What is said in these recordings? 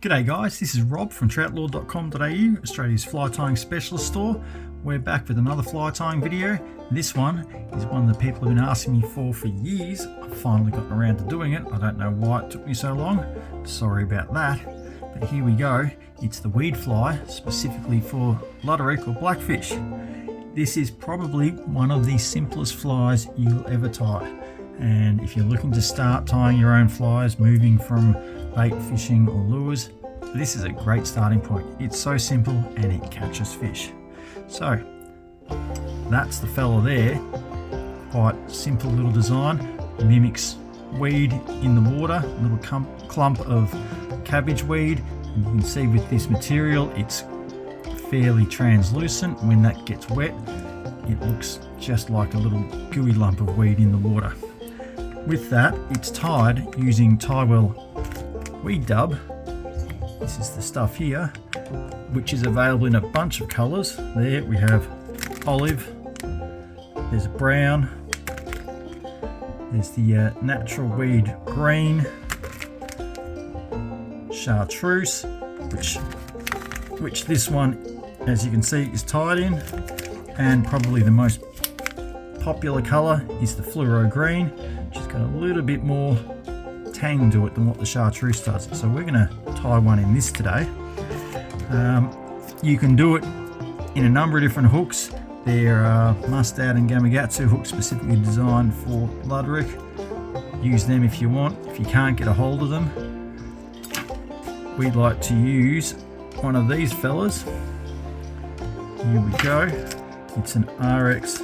G'day guys, this is Rob from Troutlore.com.au, Australia's fly tying specialist store. We're back with another fly tying video. This one is one that people have been asking me for years. I've finally gotten around to doing it. I don't know why it took me so long. Sorry about that. But here we go. It's the weed fly, specifically for Luderick or Blackfish. This is probably one of the simplest flies you'll ever tie. And if you're looking to start tying your own flies, moving from bait fishing or lures, this is a great starting point. It's so simple and it catches fish. So that's the fella there. Quite simple little design. Mimics weed in the water, a little clump of cabbage weed. And you can see with this material it's fairly translucent. When that gets wet, it looks just like a little gooey lump of weed in the water. With that, it's tied using Tiewell weed dub. This is the stuff here, which is available in a bunch of colours. There we have olive, there's brown, there's the natural weed green, chartreuse, which this one, as you can see, is tied in, and probably the most popular colour is the fluoro green, which has got a little bit more tang to it than what the chartreuse does. So we're going to tie one in this today. You can do it in a number of different hooks. There are mustard and gamakatsu hooks specifically designed for Luderick. Use them if you want. If you can't get a hold of them, we'd like to use one of these fellas. Here we go. It's an Ahrex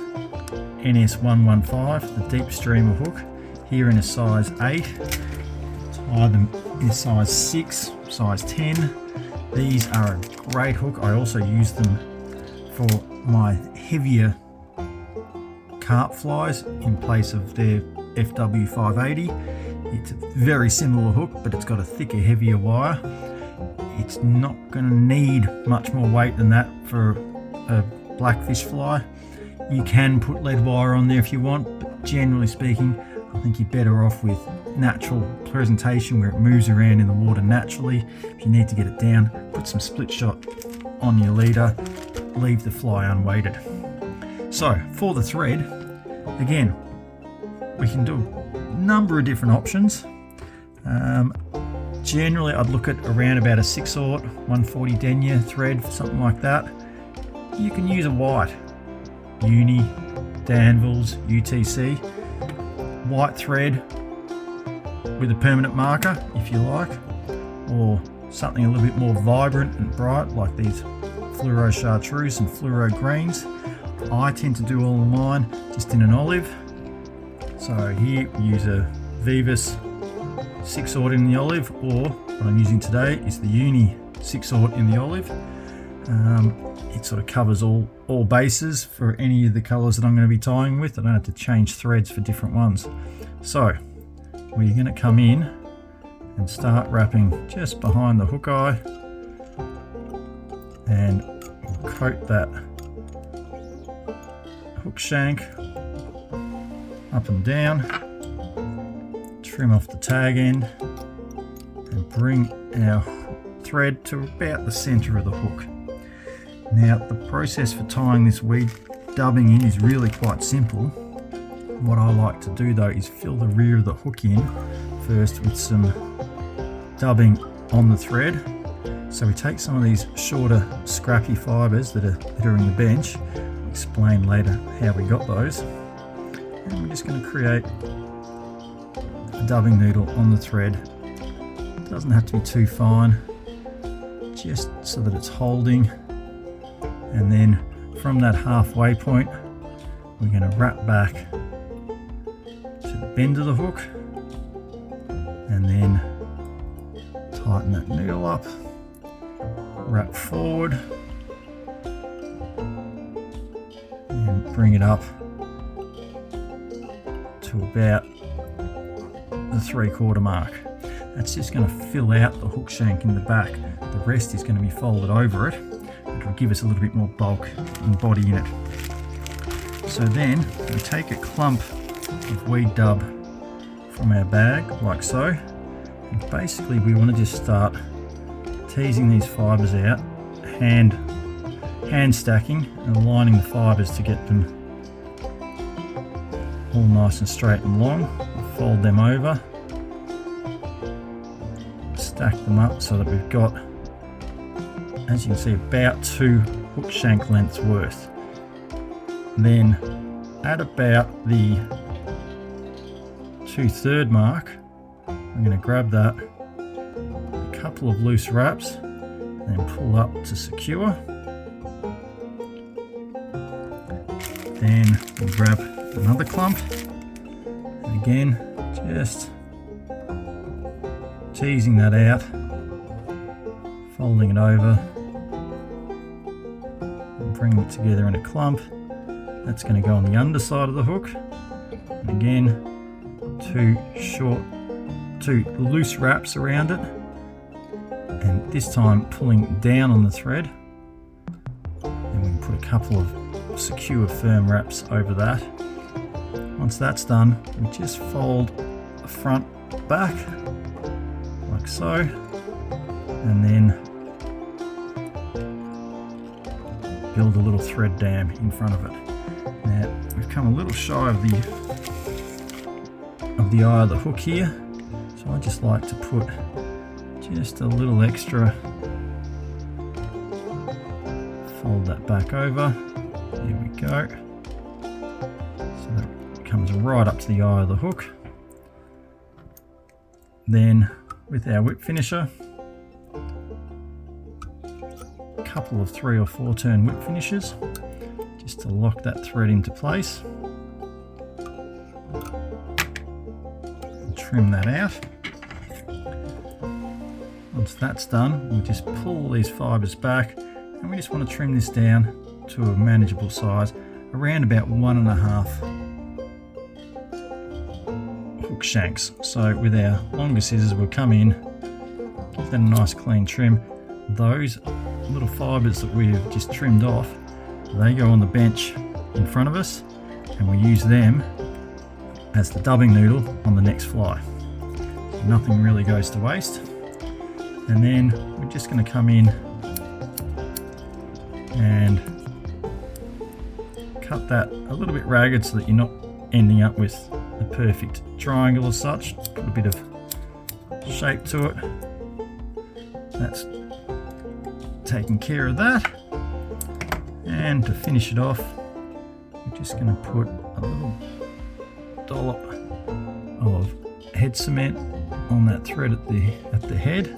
NS115, the deep streamer hook, here in a size 8. Tie them in size 6, size 10. These are a great hook. I also use them for my heavier carp flies in place of their FW580. It's a very similar hook, but it's got a thicker, heavier wire. It's not going to need much more weight than that for a blackfish fly. You can put lead wire on there if you want, but generally speaking, I think you're better off with natural presentation where it moves around in the water naturally. If you need to get it down, put some split shot on your leader, leave the fly unweighted. So for the thread, again, we can do a number of different options. Generally, I'd look at around about a 6/0, 140 denier thread, something like that. You can use a white, Uni, Danville's, UTC, white thread with a permanent marker if you like, or something a little bit more vibrant and bright like these fluoro chartreuse and fluoro greens. I tend to do all of mine just in an olive. So here we use a Veevus 6/0 in the olive, or what I'm using today is the Uni 6/0 in the olive. It sort of covers all bases for any of the colours that I'm going to be tying with. I don't have to change threads for different ones. So we're going to come in and start wrapping just behind the hook eye, and we'll coat that hook shank up and down, trim off the tag end, and bring our thread to about the centre of the hook. Now the process for tying this weed dubbing in is really quite simple. What I like to do though is fill the rear of the hook in first with some dubbing on the thread. So we take some of these shorter scrappy fibres that are in the bench. I'll explain later how we got those. And we're just going to create a dubbing needle on the thread. It doesn't have to be too fine, just so that it's holding. And then from that halfway point, we're going to wrap back to the bend of the hook, and then tighten that needle up, wrap forward, and bring it up to about the 3/4 mark. That's just going to fill out the hook shank in the back. The rest is going to be folded over it. It'll give us a little bit more bulk and body in it. So then we take a clump of weed dub from our bag like so, and basically we want to just start teasing these fibres out, hand stacking and aligning the fibres to get them all nice and straight and long. Fold them over, stack them up so that we've got, as you can see, about 2 hook shank lengths worth. Then at about the 2/3 mark, I'm going to grab that, a couple of loose wraps, and pull up to secure. Then we'll grab another clump, and again just teasing that out, folding it over and bringing it together in a clump. That's going to go on the underside of the hook, and again 2 loose wraps around it, and this time pulling down on the thread, and we can put a couple of secure firm wraps over that. Once that's done, we just fold the front back like so, and then build a little thread dam in front of it. Now we've come a little shy of the eye of the hook here, so I just like to put just a little extra, fold that back over. There we go. So that comes right up to the eye of the hook. Then with our whip finisher, a couple of 3 or 4 turn whip finishers just to lock that thread into place. And trim that out. Once that's done, we just pull these fibres back, and we just want to trim this down to a manageable size, around about 1.5 hook shanks. So with our longer scissors, we'll come in, give that a nice clean trim. Those little fibres that we've just trimmed off, they go on the bench in front of us, and we use them as the dubbing noodle on the next fly. So nothing really goes to waste. And then we're just going to come in and cut that a little bit ragged so that you're not ending up with a perfect triangle as such. Put a bit of shape to it. That's taking care of that. And to finish it off, we're just going to put a little dollop of head cement on that thread at the head.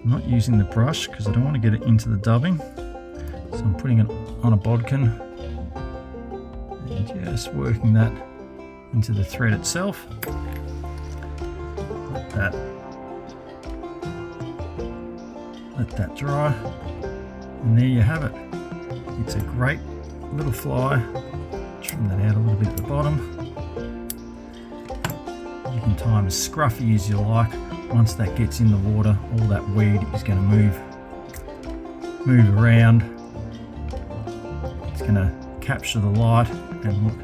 I'm not using the brush because I don't want to get it into the dubbing, so I'm putting it on a bodkin and just working that into the thread itself. Let that dry, and there you have it. It's a great little fly. Trim that out a little bit at the bottom. You can tie them as scruffy as you like. Once that gets in the water, all that weed is going to move around. It's going to capture the light and look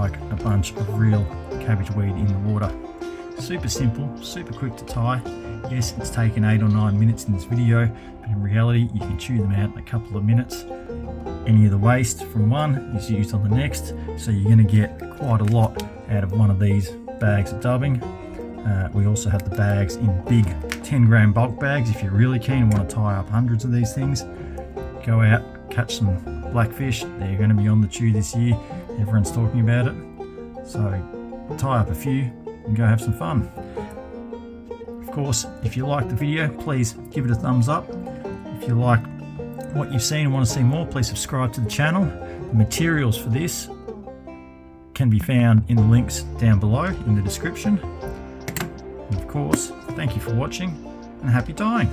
like a bunch of real cabbage weed in the water. Super simple, super quick to tie. Yes, it's taken 8 or 9 minutes in this video, but in reality you can chew them out in a couple of minutes. Any of the waste from one is used on the next, so you're going to get quite a lot out of one of these bags of dubbing. We also have the bags in big 10-gram bulk bags. If you're really keen and want to tie up hundreds of these things, go out, catch some blackfish. They're going to be on the chew this year. Everyone's talking about it. So tie up a few and go have some fun. Of course, if you like the video, please give it a thumbs up. If you like what you've seen and want to see more, please subscribe to the channel. The materials for this can be found in the links down below in the description. And of course, thank you for watching and happy tying.